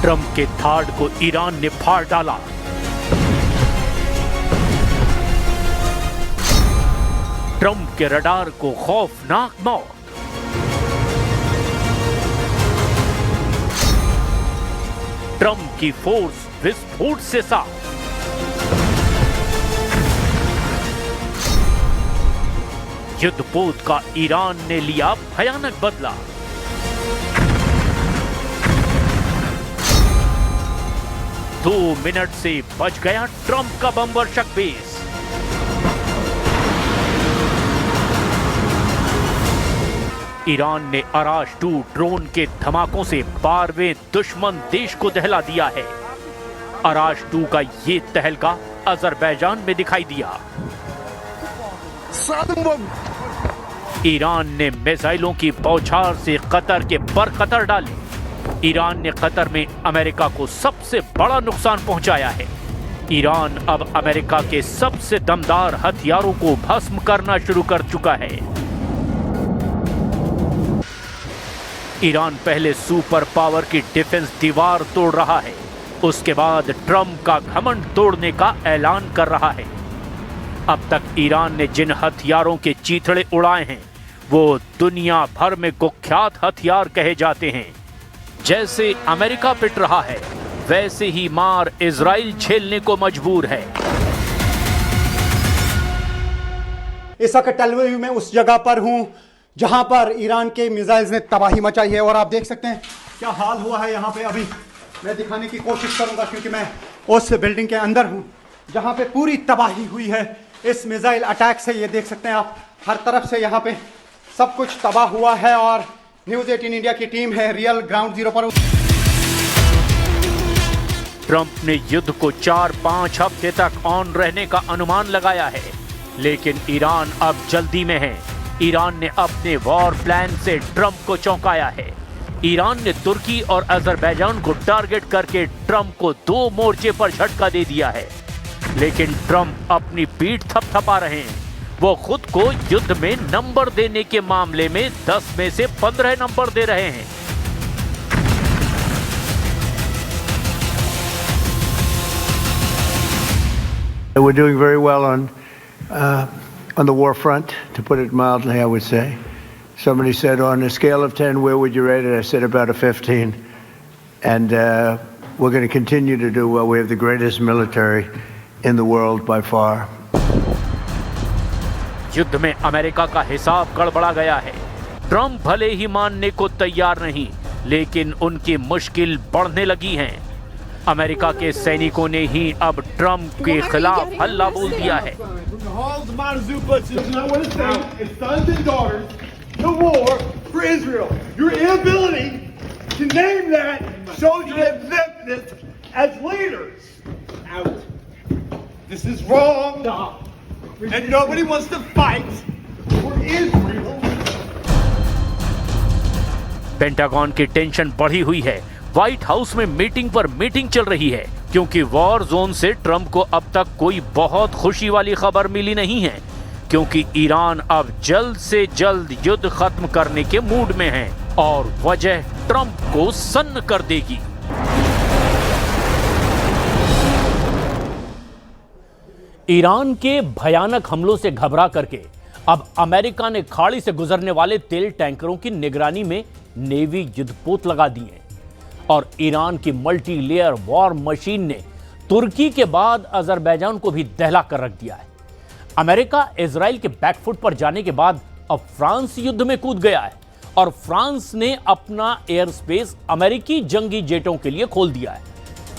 Trump के थाड को Iran ने फाड़ डाला। ट्रंप के रडार को खौफनाक मौत। ट्रंप की फोर्स विस्फोट से साफ। युद्धपोत का ईरान ने लिया भयानक बदला। दो मिनट से बच गया ट्रंप का बमवर्षक बेस। ईरान ने अराश 2 ड्रोन के धमाकों से 12वें दुश्मन देश को दहला दिया है। अराश 2 का ये तहलका अजरबैजान में दिखाई दिया। ईरान ने मिसाइलों की बौछार से कतर के बरकतर डाले। ईरान ने कतर में अमेरिका को सबसे बड़ा नुकसान पहुंचाया है। ईरान अब अमेरिका के सबसे दमदार हथियारों को भस्म करना शुरू कर चुका है। ईरान पहले सुपर पावर की डिफेंस दीवार तोड़ रहा है, उसके बाद ट्रंप का घमंड तोड़ने का ऐलान कर रहा है। अब तक ईरान ने जिन हथियारों के चीथड़े उड़ाए हैं वो दुनिया भर में कुख्यात हथियार कहे जाते हैं। जैसे अमेरिका पिट रहा है वैसे ही मार इजराइल झेलने को मजबूर है। इस वक्त टेल अवीव में उस जगह पर हूं जहां पर ईरान के मिसाइल्स ने तबाही मचाई है और आप देख सकते हैं क्या हाल हुआ है यहाँ पे। अभी मैं दिखाने की कोशिश करूंगा क्योंकि मैं उस बिल्डिंग के अंदर हूं जहां पे पूरी तबाही हुई है इस मिसाइल अटैक से। ये देख सकते हैं आप, हर तरफ से यहाँ पे सब कुछ तबाह हुआ है और न्यूज़ 18 इंडिया की टीम है रियल ग्राउंड जीरो पर। ट्रंप ने युद्ध को 4-5 हफ्ते तक ऑन रहने का अनुमान लगाया है, लेकिन ईरान अब जल्दी में है। ईरान ने अपने वॉर प्लान से ट्रंप को चौंकाया है। ईरान ने तुर्की और अजरबैजान को टारगेट करके ट्रंप को 2 मोर्चे पर झटका दे दिया है, लेकिन ट्रंप अपनी पीठ थपथपा रहे हैं। वो खुद को युद्ध में नंबर देने के मामले में 10 में से 15 नंबर दे रहे हैं। We're doing very well on the war front, to put it mildly, I would say. Somebody said, on a scale of 10, where would you rate it? I said about a 15. And we're going to continue to do well. We have the greatest military in the world by far. युद्ध में America का हिसाब गड़बड़ा गया है। Trump भले ही मानने को तैयार नहीं, लेकिन उनकी मुश्किल बढ़ने लगी है। अमेरिका के सैनिकों ने ही अब ट्रंप के खिलाफ हल्ला बोल दिया है। This is wrong, and nobody wants to fight for Israel. Pentagon की टेंशन बढ़ी हुई है। व्हाइट हाउस में मीटिंग पर मीटिंग चल रही है, क्योंकि वॉर जोन से ट्रंप को अब तक कोई बहुत खुशी वाली खबर मिली नहीं है, क्योंकि ईरान अब जल्द से जल्द युद्ध खत्म करने के मूड में है और वजह ट्रंप को सन्न कर देगी। ईरान के भयानक हमलों से घबरा करके अब अमेरिका ने खाड़ी से गुजरने वाले तेल टैंकरों की निगरानी में नेवी युद्धपोत लगा दी है और ईरान की मल्टी लेयर वॉर मशीन ने तुर्की के बाद अजरबैजान को भी दहला कर रख दिया है। अमेरिका इजराइल के बैकफुट पर जाने के बाद अब फ्रांस युद्ध में कूद गया है और फ्रांस ने अपना एयर स्पेस अमेरिकी जंगी जेटों के लिए खोल दिया है।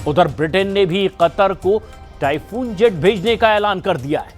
उधर ब्रिटेन ने भी कतर को टाइफून जेट भेजने का ऐलान कर दिया है।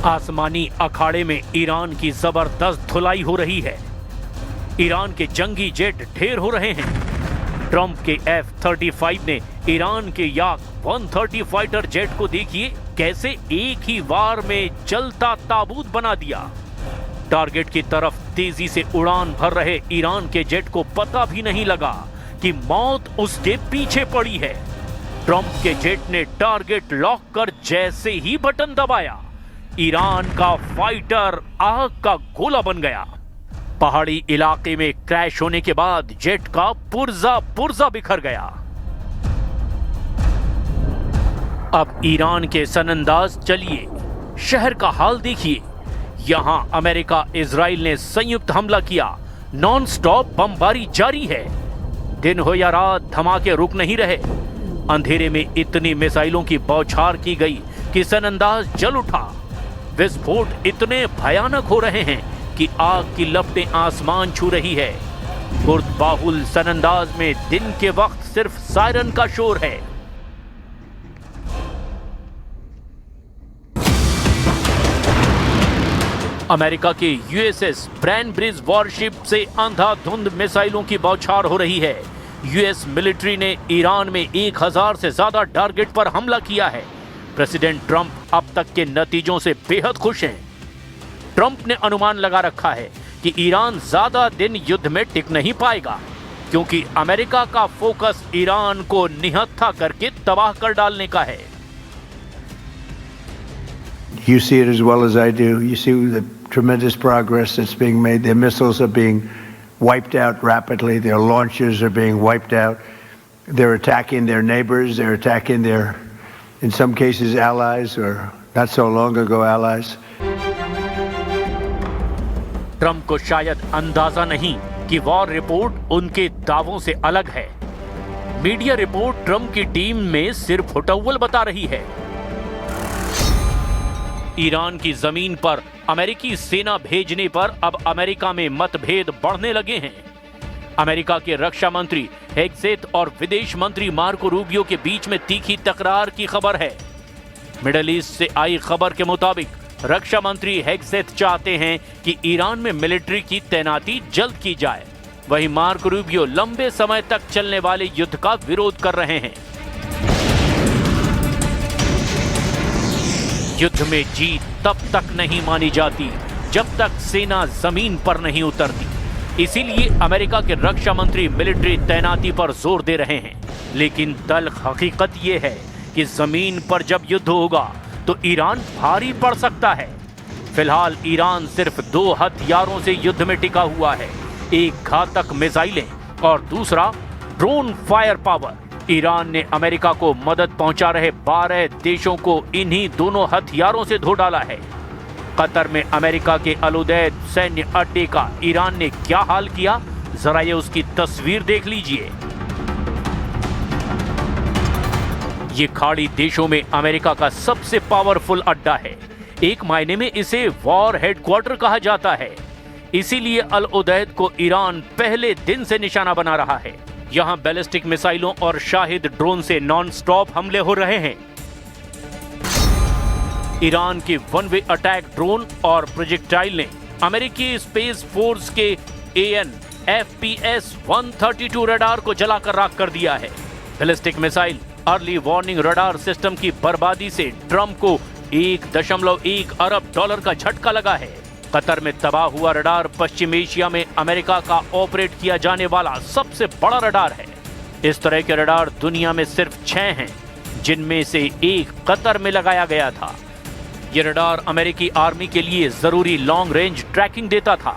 आसमानी अखाड़े में ईरान की जबरदस्त धुलाई हो रही है। ईरान के जंगी जेट ढेर हो रहे हैं। ट्रंप के F-35 ने ईरान के याक 130 फाइटर जेट को देखिए कैसे एक ही वार में जलता ताबूत बना दिया। टारगेट की तरफ तेजी से उड़ान भर रहे ईरान के जेट को पता भी नहीं लगा कि मौत उसके पीछे पड़ी है। ट्रंप के जेट ने टारगेट लॉक कर जैसे ही बटन दबाया, ईरान का फाइटर आग का गोला बन गया। पहाड़ी इलाके में क्रैश होने के बाद जेट का पुर्जा बिखर गया। अब ईरान के सनंदाज चलिए शहर का हाल देखिए। यहां अमेरिका इजराइल ने संयुक्त हमला किया, नॉन स्टॉप बमबारी जारी है। दिन हो या रात धमाके रुक नहीं रहे। अंधेरे में इतनी मिसाइलों की बौछार की गई कि सनंदाज जल उठा। विस्फोट इतने भयानक हो रहे हैं कि आग की लपटें आसमान छू रही है। गुर्दबाहुल सनंदाज में दिन के वक्त सिर्फ सायरन का शोर है। अमेरिका के यूएसएस ब्रैनब्रिज वॉरशिप से अंधाधुंध मिसाइलों की बौछार हो रही है। यूएस मिलिट्री ने ईरान में 1000 से ज्यादा टारगेट पर हमला किया है। प्रेसिडेंट ट्रंप अब तक के नतीजों से बेहद खुश हैं। ट्रंप ने अनुमान लगा रखा है कि ईरान ज्यादा दिन युद्ध में टिक नहीं पाएगा, क्योंकि अमेरिका का फोकस ईरान को निहत्था करके तबाह कर डालने का है। You see it as well as I do. You see the tremendous progress that's being made. Their missiles are being wiped out rapidly. Their launchers are being wiped out. They're attacking their neighbors. They're attacking their, in some cases, allies, or not so long ago allies. Trump को शायद अंदाजा नहीं कि war report उनके दावों से अलग है। मीडिया रिपोर्ट ट्रंप की टीम में सिर्फ फुटअव्वल बता रही है। ईरान की जमीन पर अमेरिकी सेना भेजने पर अब अमेरिका में मतभेद बढ़ने लगे हैं। अमेरिका के रक्षा मंत्री हेग्सेथ और विदेश मंत्री मार्को रूबियो के बीच में तीखी तकरार की खबर है। मिडल ईस्ट से आई खबर के मुताबिक रक्षा मंत्री हेग्सेथ चाहते हैं कि ईरान में मिलिट्री की तैनाती जल्द की जाए। वहीं मार्को रूबियो लंबे समय तक चलने वाले युद्ध का विरोध कर रहे हैं। युद्ध में जीत तब तक नहीं मानी जाती जब तक सेना जमीन पर नहीं उतरती। इसीलिए अमेरिका के रक्षा मंत्री मिलिट्री तैनाती पर जोर दे रहे हैं। लेकिन तल्ख हकीकत यह है कि जमीन पर जब युद्ध होगा तो ईरान भारी पड़ सकता है। फिलहाल ईरान सिर्फ 2 हथियारों से युद्ध में टिका हुआ है, एक घातक मिसाइलें और दूसरा ड्रोन फायर पावर। ईरान ने अमेरिका को मदद पहुंचा रहे 12 देशों को इन्हीं दोनों हथियारों से धो डाला है। कतर में अमेरिका के अल उदैद सैन्य अड्डे का ईरान ने क्या हाल किया, जरा ये उसकी तस्वीर देख लीजिए। ये खाड़ी देशों में अमेरिका का सबसे पावरफुल अड्डा है। एक मायने में इसे वॉर हेडक्वार्टर कहा जाता है। इसीलिए अल उदैद को ईरान पहले दिन से निशाना बना रहा है। यहां बैलिस्टिक मिसाइलों और शाहिद ड्रोन से नॉन स्टॉप हमले हो रहे हैं। ईरान के वन वे अटैक ड्रोन और प्रोजेक्टाइल ने अमेरिकी स्पेस फोर्स के AN/FPS 132 रडार को जलाकर राख कर दिया है। Ballistic missile early warning radar system की बर्बादी से ट्रंप को $1.1 अरब का झटका लगा है। कतर में तबाह हुआ रडार पश्चिम एशिया में अमेरिका का ऑपरेट किया जाने वाला सबसे बड़ा रडार है। इस तरह के रडार दुनिया में सिर्फ 6 हैं, जिनमें से एक कतर में लगाया गया था। यह रडार अमेरिकी आर्मी के लिए जरूरी लॉन्ग रेंज ट्रैकिंग देता था।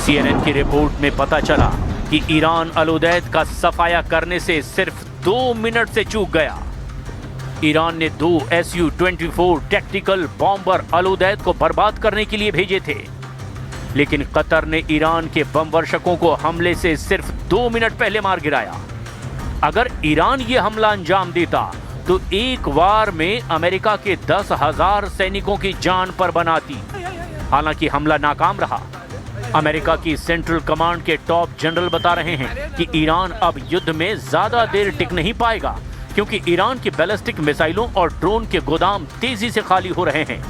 CNN की रिपोर्ट में पता चला कि ईरान अल उदैद का सफाया करने से सिर्फ 2 मिनट से चूक गया। ईरान ने 2 Su-24 टैक्टिकल बॉम्बर अल उदैद को बर्बाद करने के लिए भेजे थे, लेकिन कतर ने ईरान के बम वर्षकों को हमले से सिर्फ 2 मिनट पहले मार गिराया। अगर ईरान ये हमला अंजाम देता तो एक वार में अमेरिका के 10,000 सैनिकों की जान पर बनाती। हालांकि हमला नाकाम रहा। अमेरिका की सेंट्रल कमांड के टॉप जनरल बता रहे हैं कि ईरान अब युद्ध में ज्यादा देर टिक नहीं पाएगा, क्योंकि ईरान की बैलिस्टिक मिसाइलों और ड्रोन के गोदाम तेजी से खाली हो रहे हैं।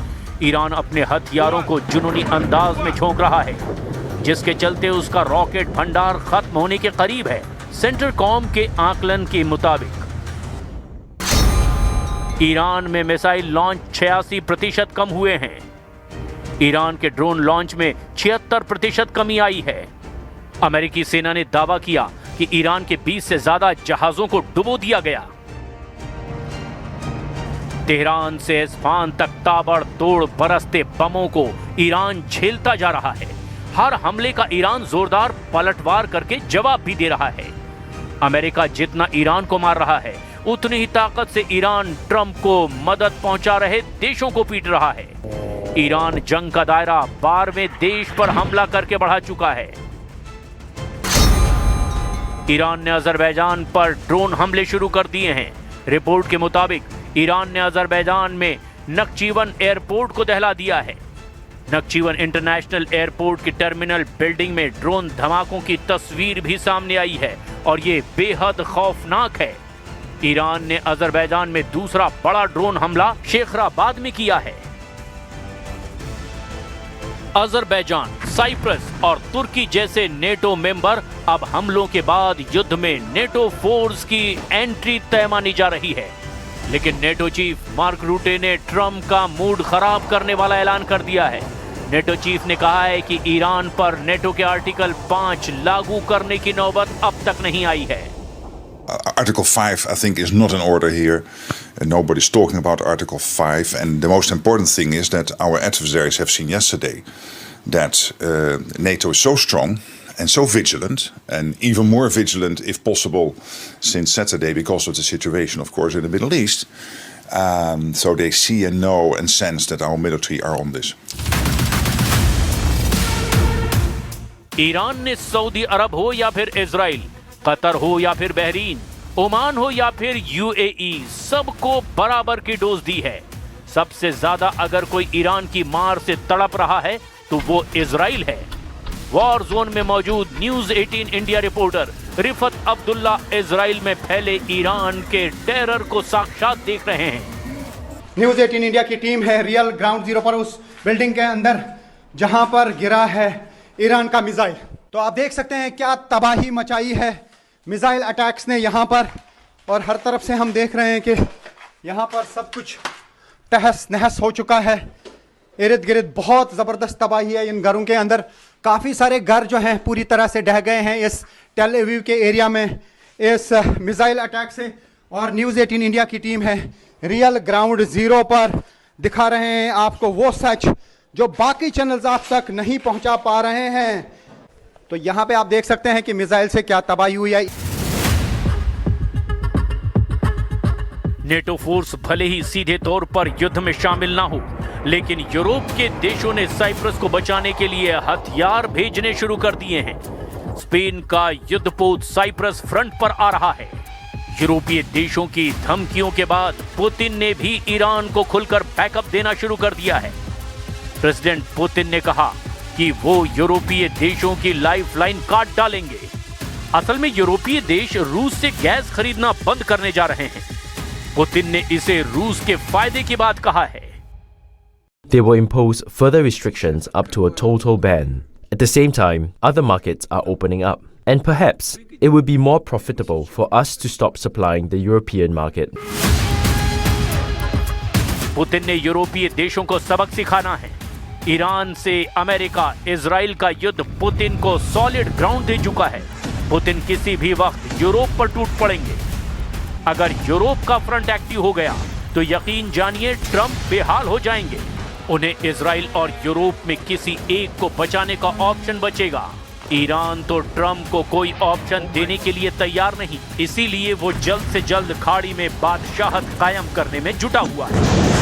ईरान अपने हथियारों को जुनूनी अंदाज में झोंक रहा है। जिसके चलते उसका रॉकेट भंडार खत्म होने के करीब है। सेंटरकॉम के आकलन के मुताबिक ईरान में मिसाइल लॉन्च 86% कम हुए हैं। ईरान के ड्रोन लॉन्च में 76% कमी आई है। अमेरिकी सेना ने दावा किया कि ईरान के 20 से ज्यादा जहाजों को डुबो दिया गया। तेहरान से इस्फहान तक ताबड़तोड़ बरसते बमों को ईरान झेलता जा रहा है। हर हमले का ईरान जोरदार पलटवार करके जवाब भी दे रहा है। अमेरिका जितना ईरान को मार रहा है, उतनी ही ताकत से ईरान ट्रंप को मदद पहुंचा रहे देशों को पीट रहा है। ईरान जंग का दायरा 12वें देश पर हमला करके बढ़ा चुका है। ईरान ने अजरबैजान पर ड्रोन हमले शुरू कर दिए हैं। रिपोर्ट के मुताबिक ईरान ने अजरबैजान में नक्चीवन एयरपोर्ट को दहला दिया है। नक्चीवन इंटरनेशनल एयरपोर्ट की टर्मिनल बिल्डिंग में ड्रोन धमाकों की तस्वीर भी सामने आई है और ये बेहद खौफनाक है। ईरान ने अजरबैजान में दूसरा बड़ा ड्रोन हमला शेखराबाद में किया है। अजरबैजान, साइप्रस और तुर्की जैसे नेटो मेंबर अब हमलों के बाद युद्ध में नेटो फोर्स की एंट्री तय मानी जा रही है। लेकिन नेटो चीफ मार्क रूटे ने ट्रंप का मूड खराब करने वाला ऐलान कर दिया है। नेटो चीफ ने कहा है कि ईरान पर नेटो के आर्टिकल 5 लागू करने की नौबत अब तक नहीं आई है। Article 5, I think, is not in order here. Nobody's talking about Article 5. And the most important thing is that our adversaries have seen yesterday that NATO is so strong and so vigilant, and even more vigilant, if possible, since Saturday because of the situation, of course, in the Middle East. So they see and know and sense that our military are on this. Iran ने Saudi अरब हो या फिर Israel, Qatar हो या फिर Bahrain, Oman हो या फिर यूएई, सबको बराबर की डोज दी है। सबसे ज्यादा अगर कोई ईरान की मार से तड़प रहा है तो वो इजराइल है। वॉर जोन में मौजूद news 18 India reporter Rifat Abdullah Israel में फैले ईरान के टेरर को साक्षात देख रहे हैं। न्यूज 18 इंडिया की टीम है रियल ग्राउंड जीरो पर, उस बिल्डिंग के अंदर जहां पर गिरा है ईरान का मिसाइल। तो आप देख सकते हैं क्या तबाही मचाई है मिसाइल अटैक्स ने यहां पर, और हर तरफ से हम देख रहे हैं कि यहां पर सब कुछ तहस नहस हो चुका है। इर्द गिर्द बहुत ज़बरदस्त तबाही है इन घरों के अंदर। काफ़ी सारे घर जो हैं पूरी तरह से ढह गए हैं इस टेल अवीव के एरिया में इस मिसाइल अटैक से। और न्यूज़ 18 इंडिया की टीम है रियल ग्राउंड ज़ीरो पर, दिखा रहे हैं आपको वो सच जो बाकी चैनल्स आप तक नहीं पहुंचा पा रहे हैं। तो यहाँ पे आप देख सकते हैं कि मिसाइल से क्या तबाही हुई है। नेटो फोर्स भले ही सीधे तौर पर युद्ध में शामिल ना हो, लेकिन यूरोप के देशों ने साइप्रस को बचाने के लिए हथियार भेजने शुरू कर दिए हैं। स्पेन का युद्धपोत साइप्रस फ्रंट पर आ रहा है। यूरोपीय देशों की धमकियों के बाद पुतिन ने भी ईरान को खुलकर बैकअप देना शुरू कर दिया है। प्रेसिडेंट पुतिन ने कहा कि वो यूरोपीय देशों की लाइफलाइन काट डालेंगे। असल में यूरोपीय देश रूस से गैस खरीदना बंद करने जा रहे हैं। पुतिन ने इसे रूस के फायदे की बात कहा है। They will impose further restrictions up to a total ban. At the same time, other markets are opening up, and perhaps it would be more profitable for us to stop supplying the European market. Putin ने यूरोपीय देशों को सबक सिखाना है। Iran से America Israel का युद्ध पुतिन को सॉलिड ग्राउंड दे चुका है। पुतिन किसी भी वक्त यूरोप पर टूट पड़ेंगे। अगर यूरोप का फ्रंट एक्टिव हो गया तो यकीन जानिए ट्रंप बेहाल हो जाएंगे। उन्हें इजराइल और यूरोप में किसी एक को बचाने का ऑप्शन बचेगा। ईरान तो ट्रंप को कोई ऑप्शन देने के लिए तैयार नहीं, इसीलिए वो जल्द से जल्द खाड़ी में बादशाहत कायम करने में जुटा हुआ है।